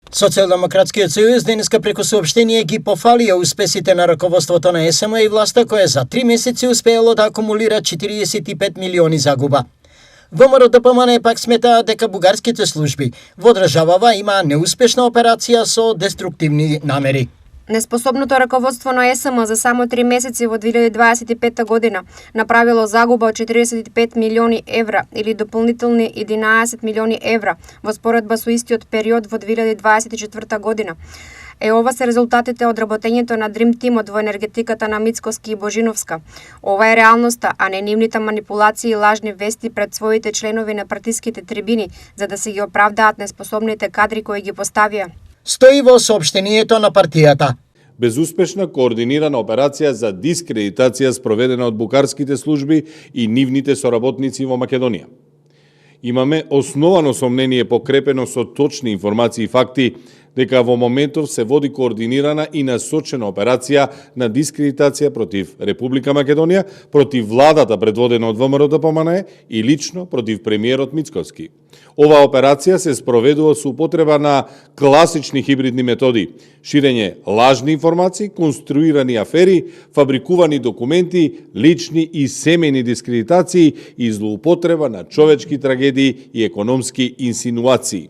Социјалдемократскиот сојуз денеска преку соопштение ги пофалија успесите на раководството на СМ и власта која за 3 месеци успеело да акумулира 45 милиони загуба. ВМРО ДПМН пак сметаат дека бугарските служби во државава има неуспешна операција со деструктивни намери. Неспособното раководство на СМ за само 3 месеци во 2025 година направило загуба од 45 милиони евра или дополнителни 11 милиони евра во споредба со истиот период во 2024 година. Ова се резултатите од работењето на Дрим тимот во енергетиката на Мицкоски и Божиновска. Ова е реалноста, а не нивните манипулации и лажни вести пред своите членови на партиските трибини, за да се ги оправдаат неспособните кадри кои ги поставија. Стои во соопштението на партијата. Безуспешна координирана операција за дискредитација спроведена од букарските служби и нивните соработници во Македонија. Имаме основано сомнение покрепено со точни информации и факти дека во моментов се води координирана и насочена операција на дискредитација против Република Македонија, против владата предводена од ВМРО ДПМН и лично против премиерот Мицковски. Оваа операција се спроведува со употреба на класични хибридни методи: ширење лажни информации, конструирани афери, фабрикувани документи, лични и семејни дискредитации и злоупотреба на човечки трагедии и економски инсинуации.